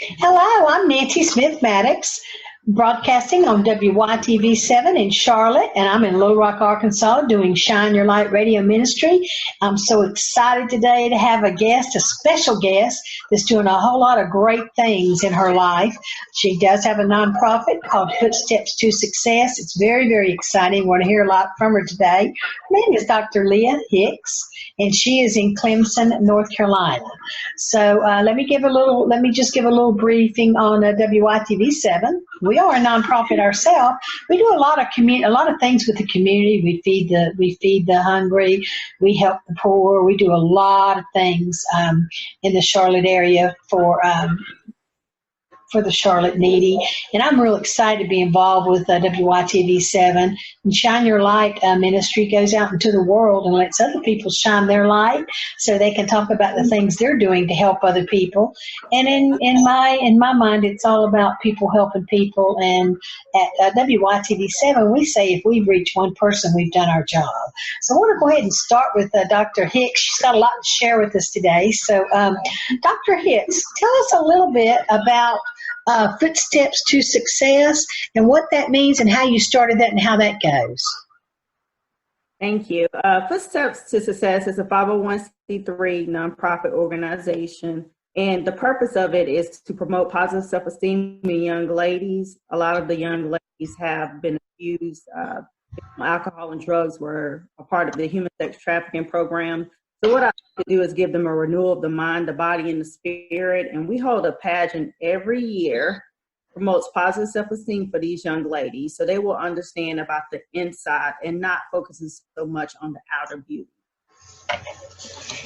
Hello, I'm Nancy Smith Mattox, broadcasting on WYTV 7 in Charlotte, and I'm in Little Rock, Arkansas, doing Shine Your Light Radio Ministry. I'm so excited today to have a guest, a special guest, that's doing a whole lot of great things in her life. She does have a nonprofit called Footsteps to Success. It's very, very exciting. We're going to hear a lot from her today. Her name is Dr. Leigh Hicks, and she is in Clemson, North Carolina. So let me just give a little briefing on WYTV 7. We are a nonprofit ourselves. We do a lot of things with the community. We feed the hungry. We help the poor. We do a lot of things in the Charlotte area for the Charlotte needy. And I'm real excited to be involved with WYTV 7. And Shine Your Light ministry goes out into the world and lets other people shine their light so they can talk about the things they're doing to help other people. And in my mind, it's all about people helping people. And at WYTV 7, we say if we reach one person, we've done our job. So I want to go ahead and start with Dr. Hicks. She's got a lot to share with us today. So Dr. Hicks, tell us a little bit about Footsteps to Success and what that means and how you started that and how that goes. Thank you. Footsteps to Success is a 501c3 nonprofit organization, and the purpose of it is to promote positive self-esteem in young ladies. A lot of the young ladies have been abused. Alcohol and drugs were a part of the human sex trafficking program. So what I like to do is give them a renewal of the mind, the body, and the spirit. And we hold a pageant every year, promotes positive self-esteem for these young ladies so they will understand about the inside and not focusing so much on the outer beauty.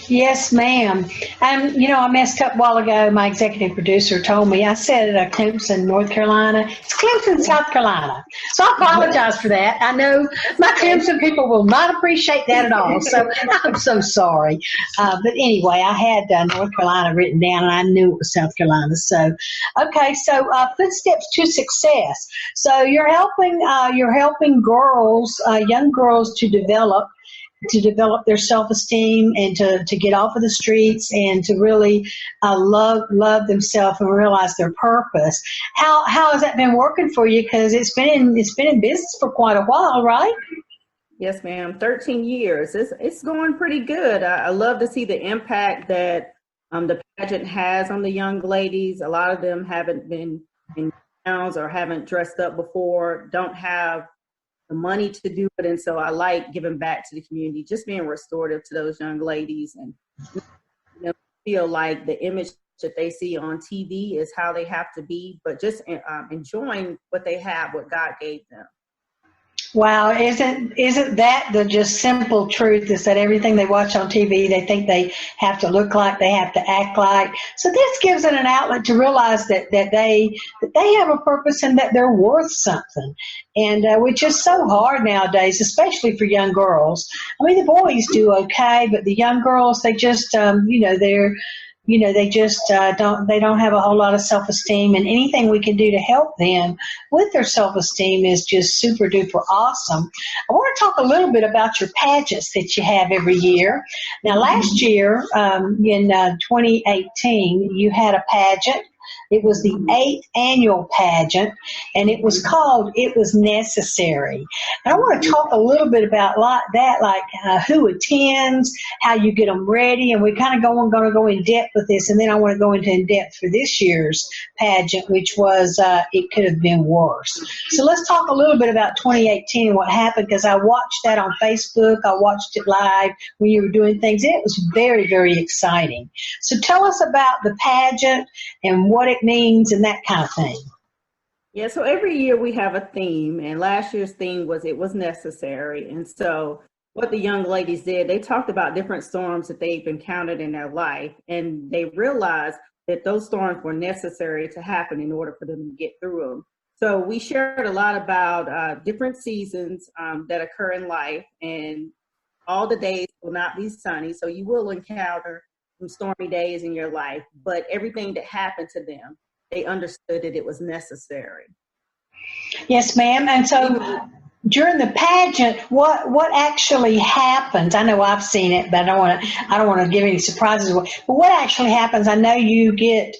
Yes, ma'am. I messed up a while ago. My executive producer told me I said Clemson, North Carolina. It's Clemson, South Carolina. So I apologize for that. I know my Clemson people will not appreciate that at all. So I'm so sorry. But anyway, I had North Carolina written down, and I knew it was South Carolina. So, okay. So Footsteps to Success. So you're helping girls, young girls, to develop their self-esteem and to get off of the streets and to really love themselves and realize their purpose. How has that been working for you? Because it's been in business for quite a while, right? Yes, ma'am. 13 years. It's going pretty good. I love to see the impact that the pageant has on the young ladies. A lot of them haven't been in gowns or haven't dressed up before, don't have the money to do it, and so I like giving back to the community, just being restorative to those young ladies, and feel like the image that they see on TV is how they have to be, but just enjoying what they have, what God gave them. Wow, isn't that the just simple truth, is that everything they watch on TV, they think they have to look like, they have to act like. So this gives it an outlet to realize that they have a purpose and that they're worth something. And which is so hard nowadays, especially for young girls. I mean, the boys do okay, but the young girls, they just, they just don't have a whole lot of self-esteem, and anything we can do to help them with their self-esteem is just super duper awesome. I want to talk a little bit about your pageants that you have every year. Now, last year, in 2018, you had a pageant. It was the 8th annual pageant, and it was called It Was Necessary. And I want to talk a little bit about that, who attends, how you get them ready, and we're kind of going to go in depth with this, and then I want to go into in depth for this year's pageant, which was It Could Have Been Worse. So let's talk a little bit about 2018 and what happened, because I watched that on Facebook. I watched it live when you were doing things, and it was very, very exciting. So tell us about the pageant and what it means and that kind of thing. Yeah, so every year we have a theme, and last year's theme was It Was Necessary. And so what the young ladies did, they talked about different storms that they've encountered in their life, and they realized that those storms were necessary to happen in order for them to get through them. So we shared a lot about different seasons that occur in life, and all the days will not be sunny, so you will encounter some stormy days in your life, but everything that happened to them, they understood that it was necessary. Yes, ma'am. And so during the pageant, what actually happens? I know I've seen it, but I don't want to give any surprises. But what actually happens? I know you get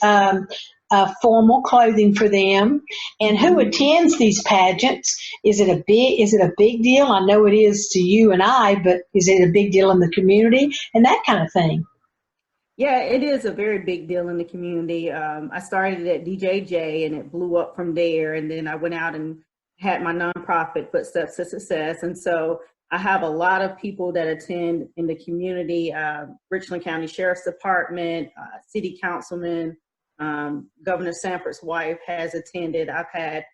formal clothing for them. And who attends these pageants? Is it a big deal? I know it is to you and I, but is it a big deal in the community and that kind of thing? Yeah, it is a very big deal in the community. I started at DJJ and it blew up from there. And then I went out and had my nonprofit, Footsteps to Success. And so I have a lot of people that attend in the community, Richland County Sheriff's Department, city councilman, Governor Sanford's wife has attended. I've had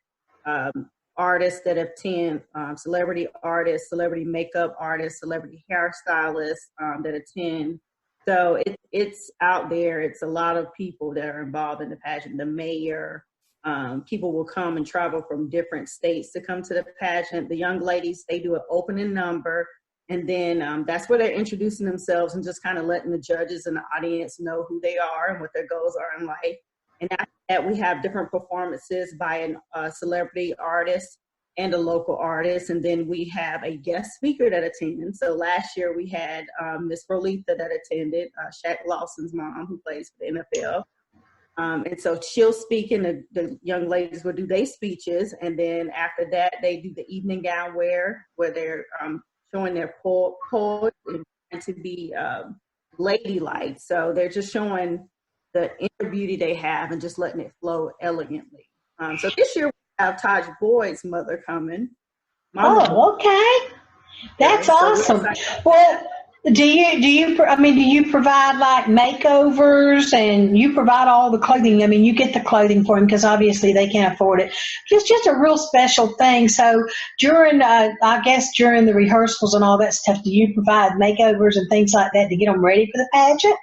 artists that attend, celebrity artists, celebrity makeup artists, celebrity hairstylists that attend. So it's out there. It's a lot of people that are involved in the pageant. The mayor, people will come and travel from different states to come to the pageant. The young ladies, they do an opening number, and then that's where they're introducing themselves and just kind of letting the judges and the audience know who they are and what their goals are in life. And after that, we have different performances by a celebrity artist and a local artist, and then we have a guest speaker that attends. So last year we had Miss Rolitha that attended, Shaq Lawson's mom, who plays for the NFL. And so she'll speak, and the young ladies will do their speeches, and then after that they do the evening gown wear, where they're showing their poise and trying to be ladylike. So they're just showing the inner beauty they have and just letting it flow elegantly. So this year have Taj Boyd's mother coming. Okay. That's awesome. Well, do you provide like makeovers, and you provide all the clothing? I mean, you get the clothing for them because obviously they can't afford it. It's just a real special thing. So during the rehearsals and all that stuff, do you provide makeovers and things like that to get them ready for the pageant?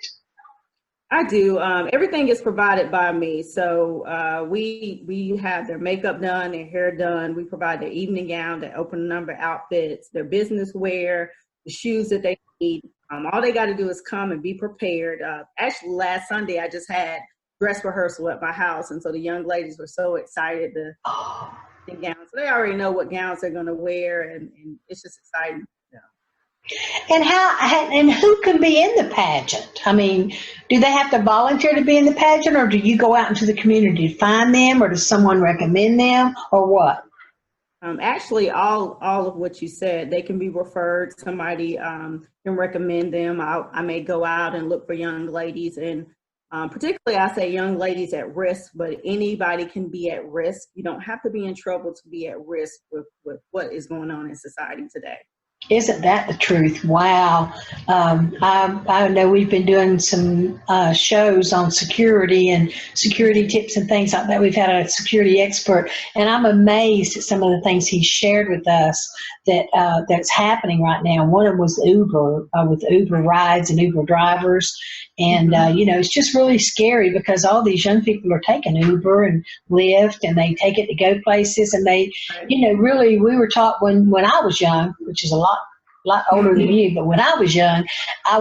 I do. Everything is provided by me. So we have their makeup done, their hair done. We provide their evening gown, their open number outfits, their business wear, the shoes that they need. All they got to do is come and be prepared. Actually, last Sunday, I just had dress rehearsal at my house. And so the young ladies were so excited to get gowns. So they already know what gowns they're going to wear. And it's just exciting. And who can be in the pageant? I mean, do they have to volunteer to be in the pageant, or do you go out into the community to find them, or does someone recommend them, or what? Actually, all of what you said, they can be referred. Somebody can recommend them. I may go out and look for young ladies, and particularly I say young ladies at risk, but anybody can be at risk. You don't have to be in trouble to be at risk with what is going on in society today. Isn't that the truth? Wow. I know we've been doing some shows on security and security tips and things like that. We've had a security expert, and I'm amazed at some of the things he shared with us that's happening right now. One of them was Uber, with Uber rides and Uber drivers. And, it's just really scary because all these young people are taking Uber and Lyft, and they take it to go places. And they, really, we were taught when I was young, which is a lot older than you, but when I was young,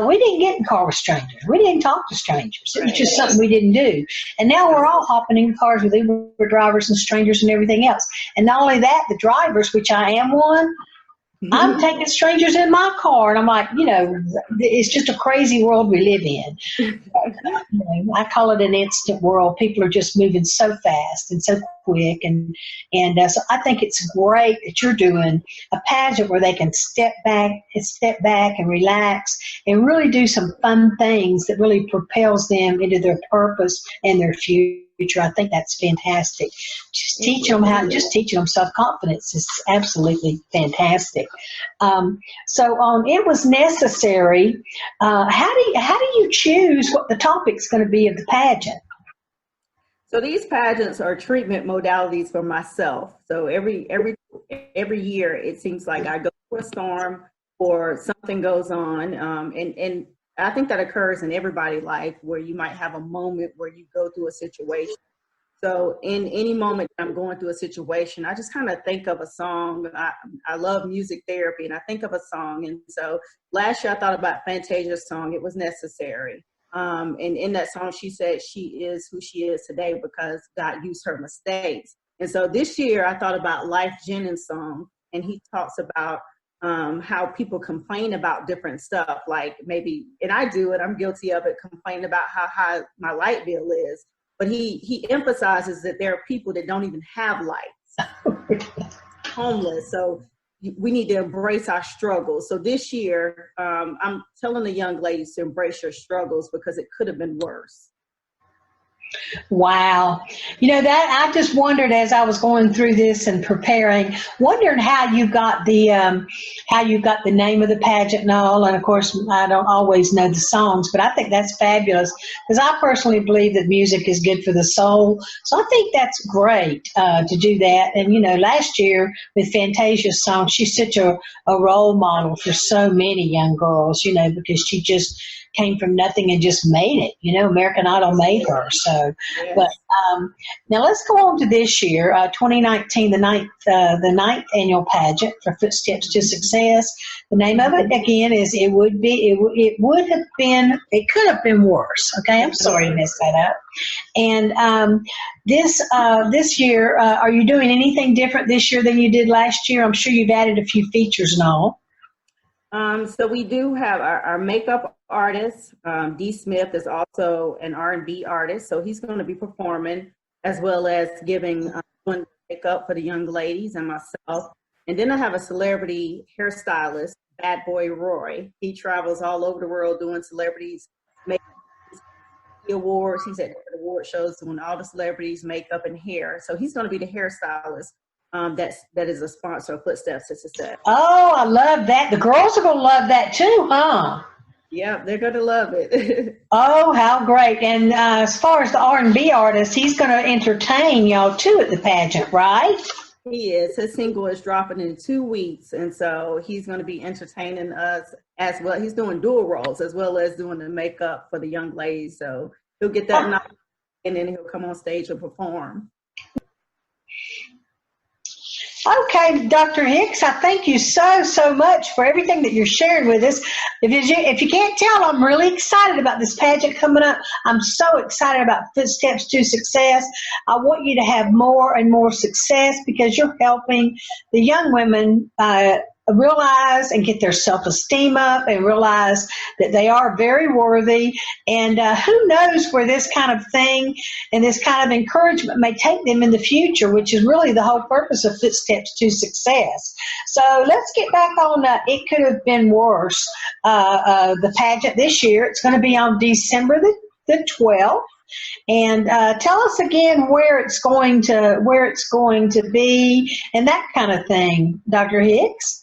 we didn't get in car with strangers. We didn't talk to strangers. It was just something we didn't do. And now we're all hopping in cars with Uber drivers and strangers and everything else. And not only that, the drivers, which I am one, I'm taking strangers in my car, and I'm like, it's just a crazy world we live in. I call it an instant world. People are just moving so fast and so quick, and so I think it's great that you're doing a pageant where they can step back and relax and really do some fun things that really propels them into their purpose and their future. I think that's fantastic. Just teaching them self-confidence is absolutely fantastic. So it was necessary. How do you choose what the topic's going to be of the pageant? So these pageants are treatment modalities for myself. So every year it seems like I go through a storm or something goes on, and I think that occurs in everybody's life where you might have a moment where you go through a situation. So in any moment I'm going through a situation, I just kind of think of a song. I love music therapy, and I think of a song. And so last year I thought about Fantasia's song, It Was Necessary. And in that song, she said she is who she is today because God used her mistakes. And so this year I thought about Life Jennings' song, and he talks about how people complain about different stuff, like maybe, and I do it, I'm guilty of it, complaining about how high my light bill is. but he emphasizes that there are people that don't even have lights, homeless. So we need to embrace our struggles. So this year, I'm telling the young ladies to embrace your struggles because it could have been worse. Wow. That I just wondered as I was going through this and preparing, wondering how you got the name of the pageant and all. And of course, I don't always know the songs, but I think that's fabulous because I personally believe that music is good for the soul. So I think that's great to do that. And, last year with Fantasia's song, she's such a role model for so many young girls, because she just came from nothing and just made it. American Idol made her. So, Yes. But now let's go on to this year, 2019, the ninth annual pageant for Footsteps to Success. The name of it again is it could have been worse. Okay, I'm sorry to mess that up. And this year, are you doing anything different this year than you did last year? I'm sure you've added a few features and all. So we do have our makeup artist. D. Smith is also an R&B artist, so he's going to be performing as well as giving makeup for the young ladies and myself. And then I have a celebrity hairstylist, Bad Boy Roy. He travels all over the world doing celebrities makeup awards. He's at award shows doing all the celebrities makeup and hair. So he's going to be the hairstylist. That is a sponsor of Footsteps to Success. Oh, I love that. The girls are going to love that too, huh? Yeah, they're going to love it. Oh, how great. And as far as the R&B artist, he's going to entertain y'all too at the pageant, right? He is. His single is dropping in 2 weeks. And so he's going to be entertaining us as well. He's doing dual roles as well as doing the makeup for the young ladies. So he'll get that knowledge and then he'll come on stage and perform. Okay, Dr. Hicks, I thank you so much for everything that you're sharing with us. If you can't tell, I'm really excited about this pageant coming up. I'm so excited about Footsteps to Success. I want you to have more and more success because you're helping the young women realize and get their self-esteem up and realize that they are very worthy. And who knows where this kind of thing and this kind of encouragement may take them in the future, which is really the whole purpose of Footsteps to Success. So let's get back on It Could Have Been Worse, the pageant this year. It's going to be on December the 12th. And tell us again where it's going to be and that kind of thing, Dr. Hicks.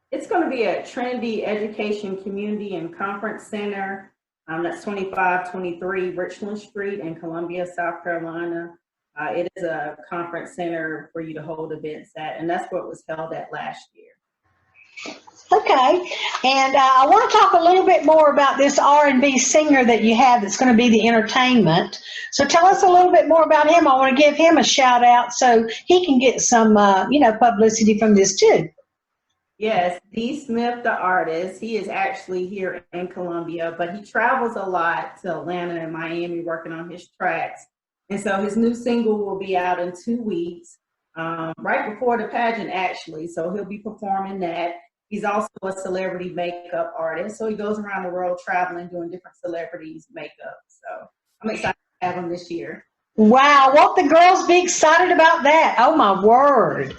It's going to be at Trinity Education Community and Conference Center. That's 2523 Richland Street in Columbia, South Carolina. It is a conference center for you to hold events at, and that's what was held at last year. Okay, and I want to talk a little bit more about this R&B singer that you have that's going to be the entertainment. So tell us a little bit more about him. I want to give him a shout out so he can get some, publicity from this too. Yes, D. Smith, the artist, he is actually here in Columbia, but he travels a lot to Atlanta and Miami working on his tracks. And so his new single will be out in 2 weeks, right before the pageant, actually. So he'll be performing that. He's also a celebrity makeup artist. So he goes around the world traveling, doing different celebrities' makeup. So I'm excited to have him this year. Wow. Won't the girls be excited about that? Oh, my word.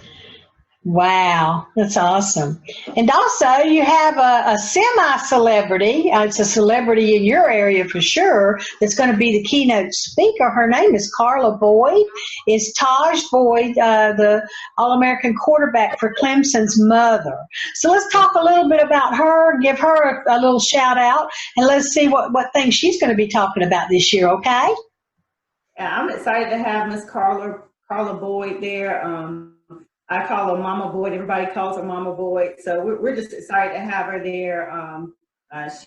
Wow, that's awesome. And also you have a semi-celebrity, it's a celebrity in your area for sure, that's going to be the keynote speaker. Her name is Carla Boyd. It's Taj Boyd, the All-American quarterback for Clemson's mother. So let's talk a little bit about her, give her a little shout out, and let's see what things she's going to be talking about this year, okay? Yeah, I'm excited to have Miss Carla Boyd there. I call her Mama Boyd. Everybody calls her Mama Boyd. So we're just excited to have her there.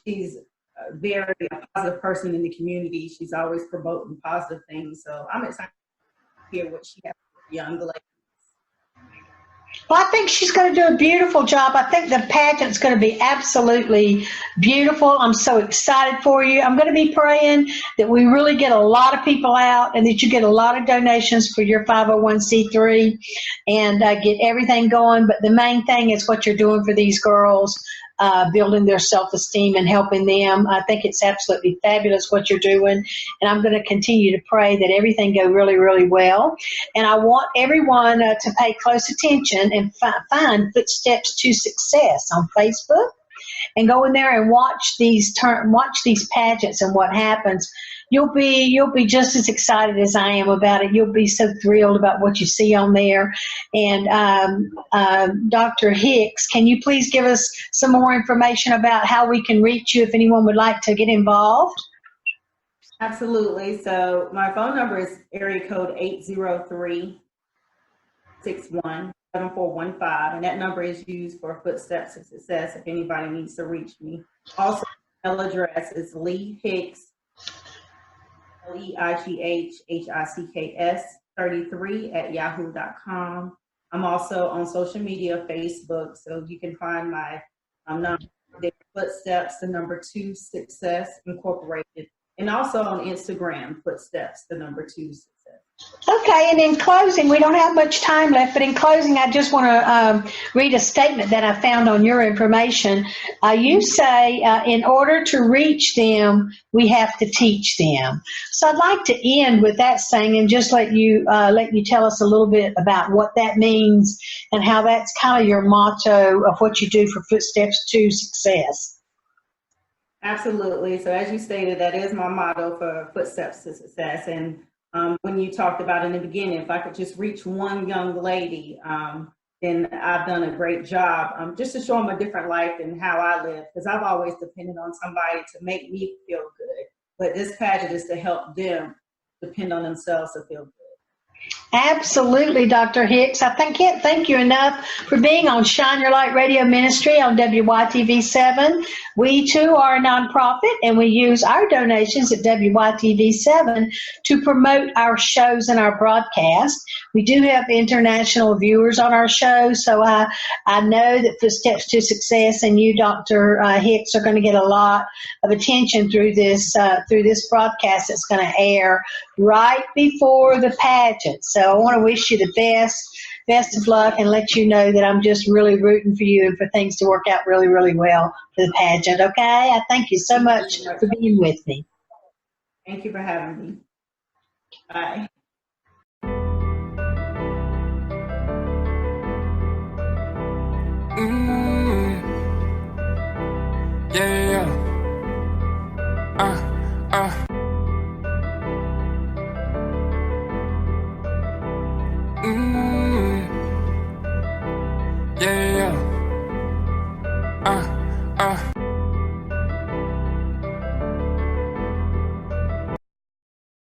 She's a very positive person in the community. She's always promoting positive things. So I'm excited to hear what she has for young ladies. Well, I think she's going to do a beautiful job. I think the pageant's going to be absolutely beautiful. I'm so excited for you. I'm going to be praying that we really get a lot of people out and that you get a lot of donations for your 501c3 and get everything going. But the main thing is what you're doing for these girls. building their self-esteem and helping them. I think it's absolutely fabulous what you're doing, and I'm going to continue to pray that everything go really, really well. And I want everyone to pay close attention and find Footsteps to Success on Facebook, and go in there and watch these pageants and what happens. You'll be just as excited as I am about it. You'll be so thrilled about what you see on there. And Dr. Hicks, can you please give us some more information about how we can reach you if anyone would like to get involved? Absolutely. So my phone number is area code 803-617415, and that number is used for Footsteps to Success if anybody needs to reach me. Also, my email address is Leigh Hicks, LEIGHHICKS 33@yahoo.com. I'm also on social media, Facebook, so you can find my nonprofit Footsteps, the number 2 Success Incorporated, and also on Instagram, Footsteps, the number 2 Success. Okay, and in closing, we don't have much time left, but in closing, I just want to read a statement that I found on your information. You say, in order to reach them, we have to teach them. So I'd like to end with that saying and just let you tell us a little bit about what that means and how that's kind of your motto of what you do for Footsteps to Success. Absolutely. So as you stated, that is my motto for Footsteps to Success. And when you talked about in the beginning, if I could just reach one young lady, then I've done a great job, just to show them a different life and how I live, because I've always depended on somebody to make me feel good. But this pageant is to help them depend on themselves to feel good. Absolutely, Dr. Hicks. I can't thank you enough for being on Shine Your Light Radio Ministry on WYTV7. We, too, are a nonprofit, and we use our donations at WYTV7 to promote our shows and our broadcast. We do have international viewers on our show, so I know that Footsteps to Success and you, Dr. Hicks, are going to get a lot of attention through this broadcast that's going to air right before the pageant. So I want to wish you the best of luck, and let you know that I'm just really rooting for you and for things to work out really, really well for the pageant, okay? I thank you so much for being with me. Thank you for having me. Bye. Mm-hmm.